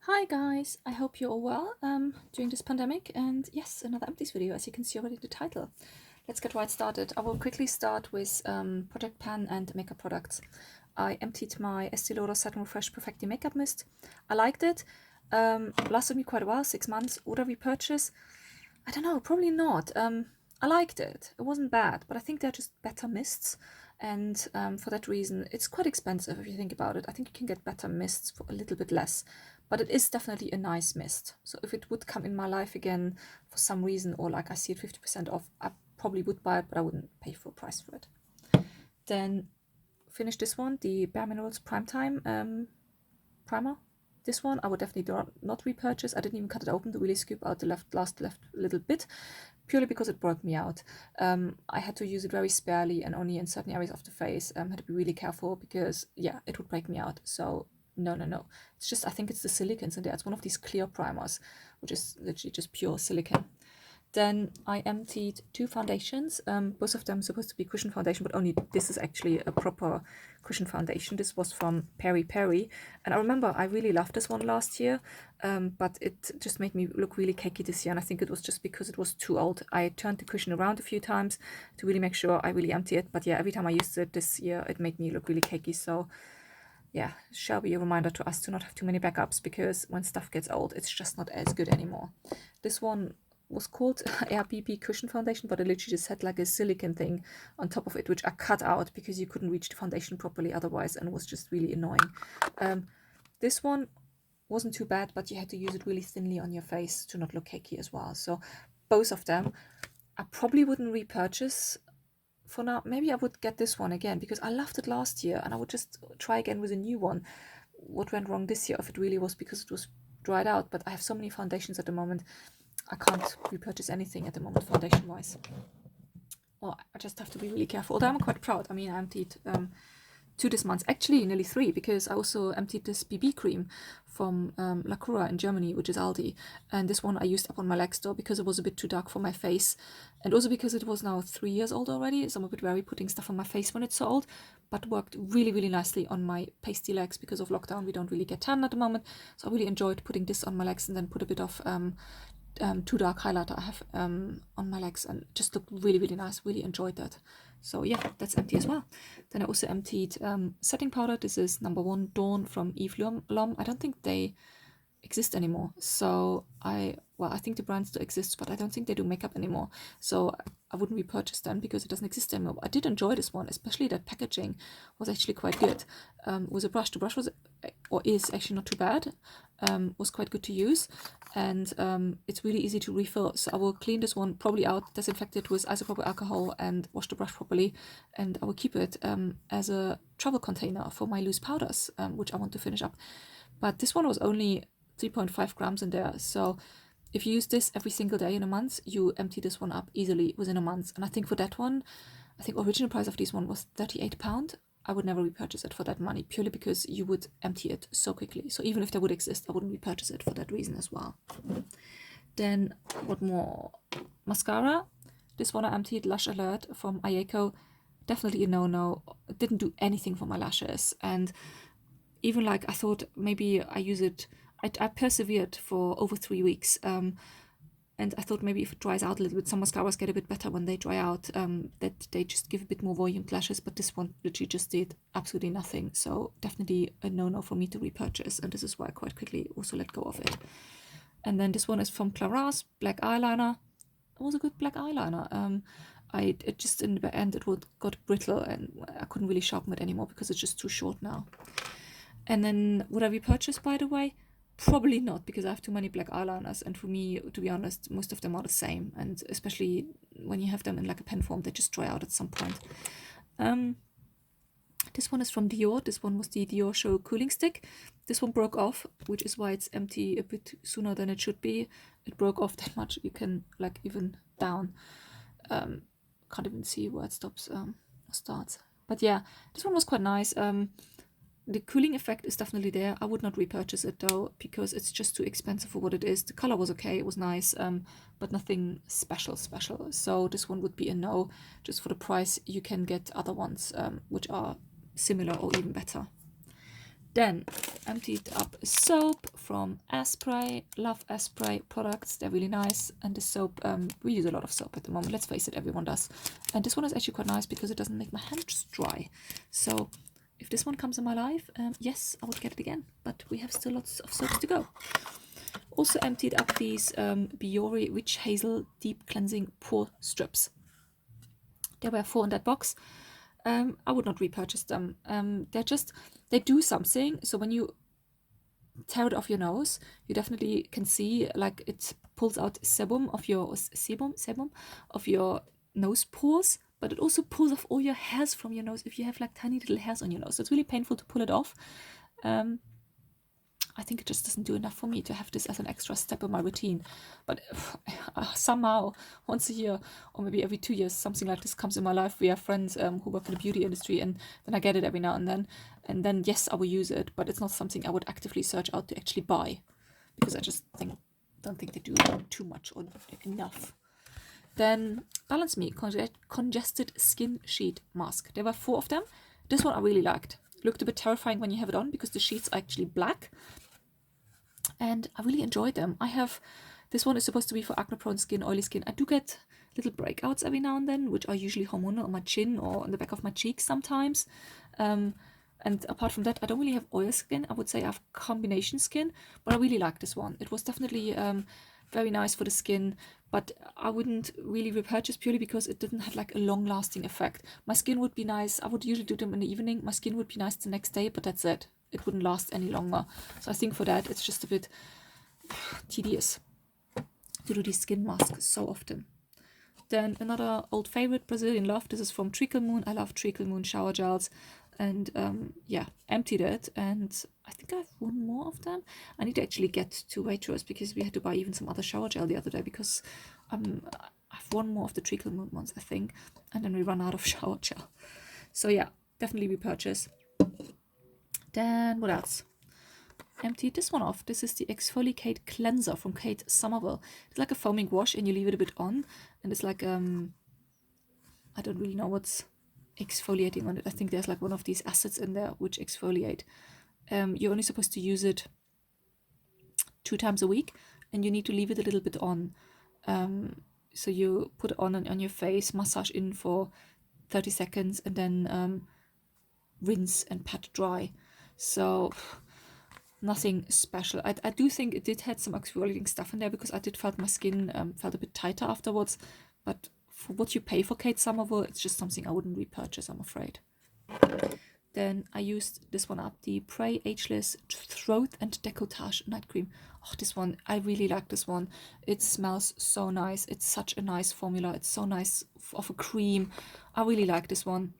Hi guys, I hope you're all well during this pandemic, and yes, another empties video, as you can see already in the title. Let's get right started. I will quickly start with Project Pan and makeup products. I emptied my Estee Lauder Satin Refresh Perfecting Makeup Mist. I liked it. Lasted me quite a while, 6 months. Would I repurchase? I don't know, probably not. I liked it. It wasn't bad, but I think they're just better mists. And for that reason, it's quite expensive if you think about it. I think you can get better mists for a little bit less, but it is definitely a nice mist. So if it would come in my life again for some reason, or like I see it 50% off, I probably would buy it, but I wouldn't pay full price for it. Then finish this one, the Bare Minerals Primetime primer. This one I would definitely not repurchase. I didn't even cut it open to really scoop out the last little bit, purely because it broke me out. I had to use it very sparely and only in certain areas of the face. Had to be really careful because, yeah, it would break me out. So no. It's just, I think it's the silicons in there. It's one of these clear primers, which is literally just pure silicone. Then I emptied two foundations, both of them supposed to be cushion foundation, but only this is actually a proper cushion foundation. This was from Peri, and I remember I really loved this one last year, but it just made me look really cakey this year, and I think it was just because it was too old. I turned the cushion around a few times to really make sure I really empty it, but yeah, every time I used it this year, it made me look really cakey, so yeah, shall be a reminder to us to not have too many backups, because when stuff gets old, it's just not as good anymore. This one was called RPP Cushion Foundation, but it literally just had like a silicone thing on top of it, which I cut out because you couldn't reach the foundation properly otherwise, and was just really annoying. This one wasn't too bad, but you had to use it really thinly on your face to not look cakey as well. So both of them, I probably wouldn't repurchase for now. Maybe I would get this one again because I loved it last year, and I would just try again with a new one. What went wrong this year, if it really was because it was dried out, but I have so many foundations at the moment, I can't repurchase anything at the moment foundation wise. Well, I just have to be really careful, although I'm quite proud. I mean, I emptied 2 this month, actually nearly 3, because I also emptied this BB cream from Clara in Germany, which is Aldi, and this one I used up on my legs though because it was a bit too dark for my face, and also because it was now 3 years old already, so I'm a bit wary putting stuff on my face when it's so old, but worked really nicely on my pasty legs. Because of lockdown we don't really get tan at the moment, so I really enjoyed putting this on my legs and then put a bit of too dark highlighter I have on my legs, and just looked really nice. Really enjoyed that. So yeah, that's empty as well. Then I also emptied setting powder. This is number 1 Dawn from Eve Lom. I don't think they exist anymore, so I think the brand still exists, but I don't think they do makeup anymore, so I wouldn't repurchase them because it doesn't exist anymore. I did enjoy this one, especially that packaging was actually quite good. With a brush, the brush was, or is actually not too bad, was quite good to use, and it's really easy to refill. So I will clean this one probably out, disinfect it with isopropyl alcohol, and wash the brush properly, and I will keep it as a travel container for my loose powders, which I want to finish up. But this one was only 3.5 grams in there, so if you use this every single day in a month, you empty this one up easily within a month. And I think for that one, I think original price of this one was £38. I would never repurchase it for that money, purely because you would empty it so quickly. So even if they would exist, I wouldn't repurchase it for that reason as well. Then what more? Mascara. This one I emptied, Lash Alert from Ayeko. Definitely a no. It didn't do anything for my lashes, and even like I thought maybe I use it. I persevered for over 3 weeks, and I thought maybe if it dries out a little bit, some mascaras get a bit better when they dry out, that they just give a bit more volume lashes, but this one literally just did absolutely nothing. So definitely a no for me to repurchase, and this is why I quite quickly also let go of it. And then this one is from Clara's black eyeliner. It was a good black eyeliner. It just in the end it got brittle, and I couldn't really sharpen it anymore because it's just too short now. And then would I repurchase, by the way? Probably not, because I have too many black eyeliners, and for me, to be honest, most of them are the same, and especially when you have them in like a pen form, they just dry out at some point. This one is from Dior. This one was the Dior Show Cooling Stick. This one broke off, which is why it's empty a bit sooner than it should be. It broke off that much, you can like even down. Can't even see where it stops or starts. But yeah, this one was quite nice. The cooling effect is definitely there. I would not repurchase it though, because it's just too expensive for what it is. The color was okay, it was nice, but nothing special. So this one would be a no. Just for the price, you can get other ones which are similar or even better. Then emptied up a soap from Aspray. Love Aspray products, they're really nice. And the soap, we use a lot of soap at the moment, let's face it, everyone does. And this one is actually quite nice because it doesn't make my hands dry. So if this one comes in my life, yes, I would get it again. But we have still lots of soaps to go. Also emptied up these Biore Witch Hazel Deep Cleansing Pore Strips. There were 4 in that box. I would not repurchase them. They do something. So when you tear it off your nose, you definitely can see like it pulls out sebum of your nose pores, but it also pulls off all your hairs from your nose if you have like tiny little hairs on your nose. So it's really painful to pull it off. I think it just doesn't do enough for me to have this as an extra step in my routine. But somehow, once a year or maybe every 2 years, something like this comes in my life. We have friends who work in the beauty industry, and then I get it every now and then. And then, yes, I will use it, but it's not something I would actively search out to actually buy. Because I just don't think they do too much or enough. Then Balance Me Congested Skin Sheet Mask. There were 4 of them. This one I really liked. Looked a bit terrifying when you have it on because the sheets are actually black. And I really enjoyed them. This one is supposed to be for acne prone skin, oily skin. I do get little breakouts every now and then, which are usually hormonal on my chin or on the back of my cheeks sometimes. And apart from that, I don't really have oil skin. I would say I have combination skin, but I really like this one. It was definitely very nice for the skin, but I wouldn't really repurchase purely because it didn't have like a long lasting effect. My skin would be nice. I would usually do them in the evening. My skin would be nice the next day, but that's it. It wouldn't last any longer. So I think for that, it's just a bit tedious to do these skin masks so often. Then another old favorite, Brazilian Love. This is from Treacle Moon. I love Treacle Moon shower gels. And yeah, emptied it. And I think I have 1 more of them. I need to actually get to Waitrose because we had to buy even some other shower gel the other day because I have 1 more of the Treacle Moon ones, I think. And then we run out of shower gel. So yeah, definitely repurchase. Then what else? Emptied this one off. This is the Exfoliate Cleanser from Somerville. It's like a foaming wash and you leave it a bit on. And it's like, I don't really know what's exfoliating on it. I think there's like one of these acids in there which exfoliate. You're only supposed to use it 2 times a week and you need to leave it a little bit on. So you put it on your face, massage in for 30 seconds and then rinse and pat dry. So nothing special. I do think it did have some exfoliating stuff in there because I did felt my skin felt a bit tighter afterwards, but for what you pay for Somerville, it's just something I wouldn't repurchase, I'm afraid. Then I used this one up, the Prey Ageless Throat and Décolletage Night Cream. Oh, this one, I really like this one. It smells so nice. It's such a nice formula. It's so nice of a cream. I really like this one.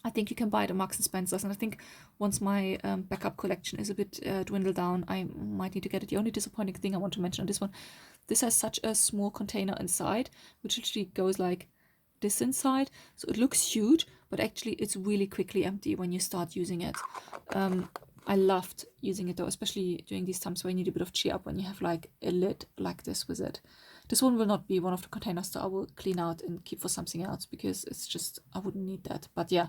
I think you can buy it at Marks and Spencer's, and I think once my backup collection is a bit dwindled down, I might need to get it. The only disappointing thing I want to mention on this one, this has such a small container inside, which literally goes like this inside. So it looks huge, but actually it's really quickly empty when you start using it. I loved using it though, especially during these times where you need a bit of cheer up when you have like a lid like this with it. This one will not be one of the containers that I will clean out and keep for something else because it's just, I wouldn't need that. But yeah,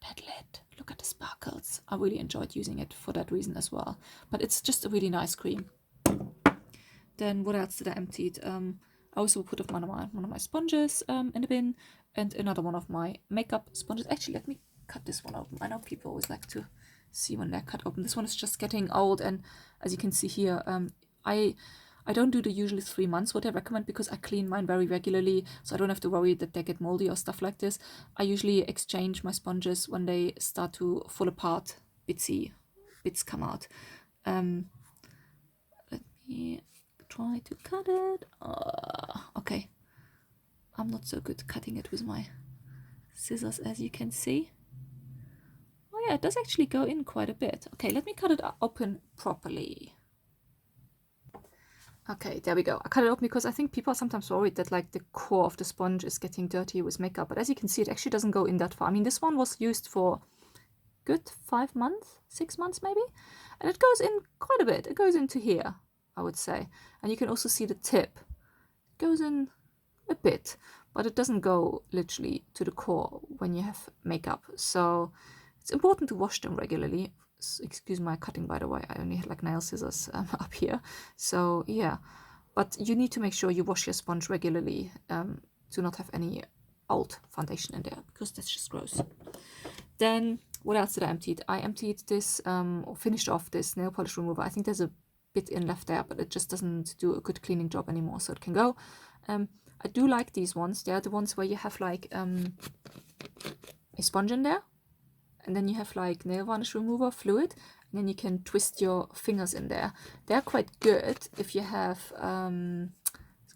that lid, look at the sparkles. I really enjoyed using it for that reason as well. But it's just a really nice cream. Then what else did I empty? I also put one of my sponges in the bin and another one of my makeup sponges. Actually, let me cut this one open. I know people always like to see when they're cut open. This one is just getting old, and as you can see here, I don't do the usually 3 months what I recommend because I clean mine very regularly, so I don't have to worry that they get moldy or stuff like this. I usually exchange my sponges when they start to fall apart, bits come out. Let me try to cut it. Okay, I'm not so good cutting it with my scissors, as you can see. Oh yeah, it does actually go in quite a bit. Okay, let me cut it open properly. Okay, there we go. I cut it open because I think people are sometimes worried that like the core of the sponge is getting dirty with makeup. But as you can see, it actually doesn't go in that far. I mean, this one was used for good 5 months, 6 months maybe. And it goes in quite a bit. It goes into here, I would say. And you can also see the tip. It goes in a bit, but it doesn't go literally to the core when you have makeup. So it's important to wash them regularly. excuse my cutting, by the way, I only had like nail scissors up here. So yeah, but you need to make sure you wash your sponge regularly to not have any old foundation in there, because that's just gross. Then what else did I empty? I emptied this or finished off this nail polish remover. I think there's a bit in left there, but it just doesn't do a good cleaning job anymore, so it can go. I do like these ones. They are the ones where you have like a sponge in there, and then you have like nail varnish remover fluid, and then you can twist your fingers in there. They're quite good if you have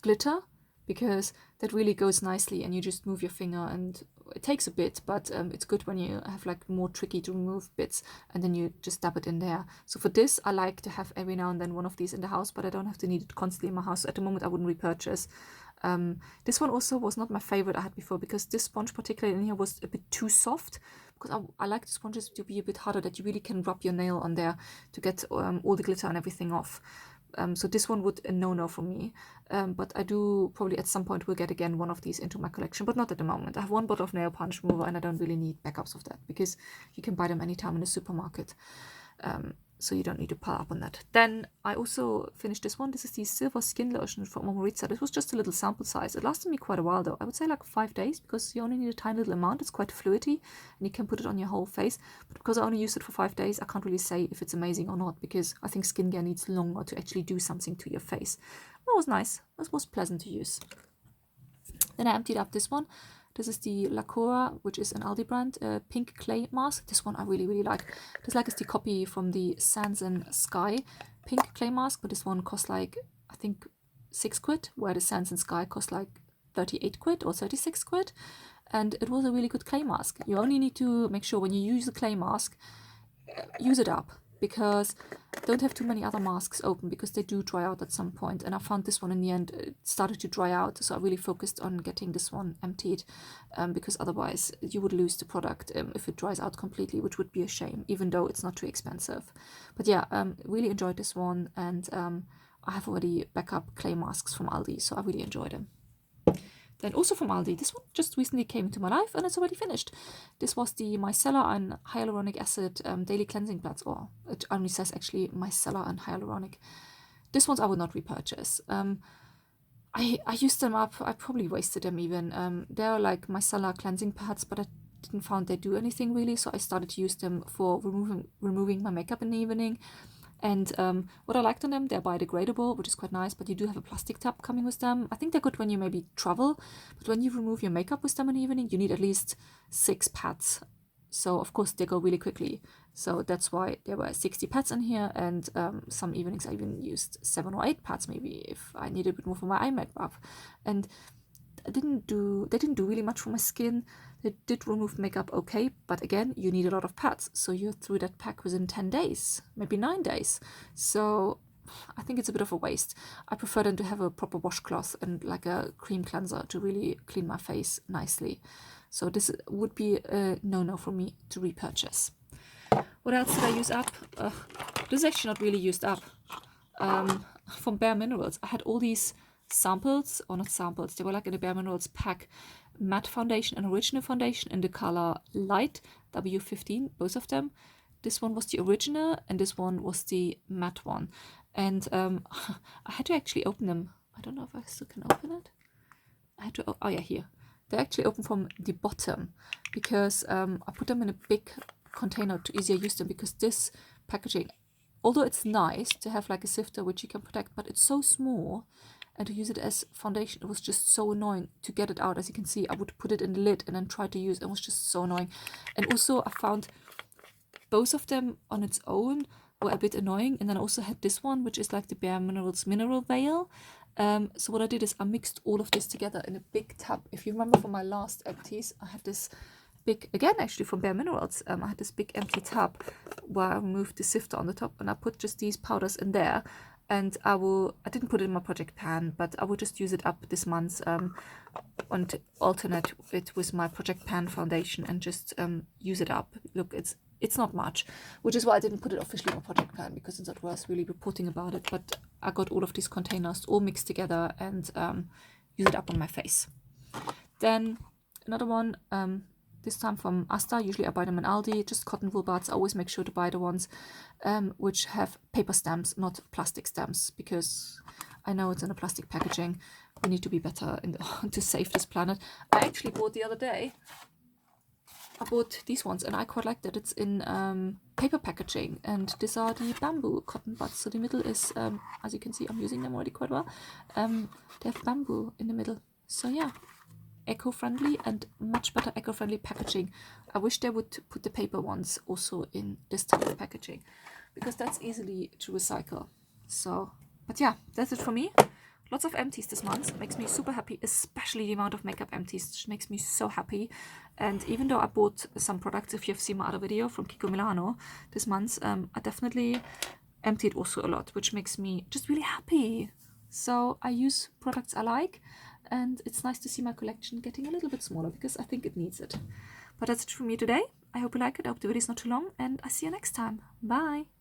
glitter, because that really goes nicely, and you just move your finger, and it takes a bit, but it's good when you have like more tricky to remove bits, and then you just dab it in there. So for this, I like to have every now and then one of these in the house, but I don't have to need it constantly in my house. So at the moment, I wouldn't repurchase. This one also was not my favorite I had before, because this sponge particularly in here was a bit too soft, because I like the sponges to be a bit harder, that you really can rub your nail on there to get all the glitter and everything off. So this one would a no-no for me, but I do probably at some point will get again one of these into my collection, but not at the moment. I have one bottle of nail polish remover, and I don't really need backups of that, because you can buy them anytime in the supermarket. So you don't need to pile up on that. Then I also finished this one. This is the Silver Skin Lotion from Rita. This was just a little sample size. It lasted me quite a while though. I would say like 5 days, because you only need a tiny little amount. It's quite fluidy, and you can put it on your whole face. But because I only used it for 5 days, I can't really say if it's amazing or not, because I think skincare needs longer to actually do something to your face. That was nice. It was pleasant to use. Then I emptied up this one. This is the Clara, which is an Aldi brand, pink clay mask. This one I really, really like. This like is the copy from the Sands and Sky pink clay mask, but this one costs like, I think, 6 quid, where the Sands and Sky cost like 38 quid or 36 quid. And it was a really good clay mask. You only need to make sure when you use the clay mask, use it up, because don't have too many other masks open, because they do dry out at some point. And I found this one in the end, it started to dry out, so I really focused on getting this one emptied, because otherwise you would lose the product if it dries out completely, which would be a shame, even though it's not too expensive. But yeah, really enjoyed this one, and I have already backup clay masks from Aldi, so I really enjoyed them. Then also from Aldi, this one just recently came into my life, and it's already finished. This was the micellar and hyaluronic acid daily cleansing pads, or it only says actually micellar and hyaluronic. This ones I would not repurchase. I used them up. I probably wasted them even. They're like micellar cleansing pads, but I didn't find they do anything really, so I started to use them for removing my makeup in the evening. And what I liked on them, they're biodegradable, which is quite nice, but you do have a plastic tub coming with them. I think they're good when you maybe travel, but when you remove your makeup with them in the evening, you need at least 6 pads. So of course they go really quickly. So that's why there were 60 pads in here, and some evenings I even used 7 or 8 pads maybe if I needed a bit more for my eye makeup. And they didn't do really much for my skin. They did remove makeup okay, but again, you need a lot of pads, so you're through that pack within 10 days, maybe 9 days. So I think it's a bit of a waste. I prefer them to have a proper washcloth and like a cream cleanser to really clean my face nicely. So this would be a no-no for me to repurchase. What else did I use up? This is actually not really used up. From Bare Minerals, I had all these samples, or not samples, they were like in the Bare Minerals pack, matte foundation and original foundation in the color Light W15, both of them. This one was the original, and this one was the matte one. And I had to actually open them. I don't know if I still can open it. I had to, oh yeah, here. They're actually open from the bottom, because I put them in a big container to easier use them, because this packaging, although it's nice to have like a sifter which you can protect, but it's so small, and to use it as foundation, it was just so annoying to get it out. As you can see, I would put it in the lid and then try to use it. It was just so annoying. And also I found both of them on its own were a bit annoying, and then I also had this one, which is like the Bare Minerals Mineral Veil. So what I did is I mixed all of this together in a big tub. If you remember from my last empties, I had this big, again actually from Bare Minerals, I had this big empty tub where I removed the sifter on the top, and I put just these powders in there. And I didn't put it in my project pan, but I will just use it up this month and alternate it with my project pan foundation and just use it up. Look, it's not much, which is why I didn't put it officially in my project pan, because it's not worth really reporting about it. But I got all of these containers all mixed together and use it up on my face. Then another one, this time from Asta. Usually I buy them in Aldi, just cotton wool buds. I always make sure to buy the ones which have paper stamps, not plastic stamps, because I know it's in a plastic packaging. We need to be better to save this planet. I actually bought the other day, I bought these ones and I quite like that it's in paper packaging, and these are the bamboo cotton buds. So the middle is, as you can see, I'm using them already quite well. They have bamboo in the middle. So yeah, eco-friendly and much better eco-friendly packaging. I wish they would put the paper ones also in this type of packaging, because that's easily to recycle. So, but yeah, that's it for me. Lots of empties this month. Makes me super happy, especially the amount of makeup empties. Which makes me so happy. And even though I bought some products, if you've seen my other video from Kiko Milano this month, I definitely emptied also a lot, which makes me just really happy. So I use products I like, and it's nice to see my collection getting a little bit smaller, because I think it needs it. But that's it for me today. I hope you like it. I hope the video is not too long, and I see you next time. Bye!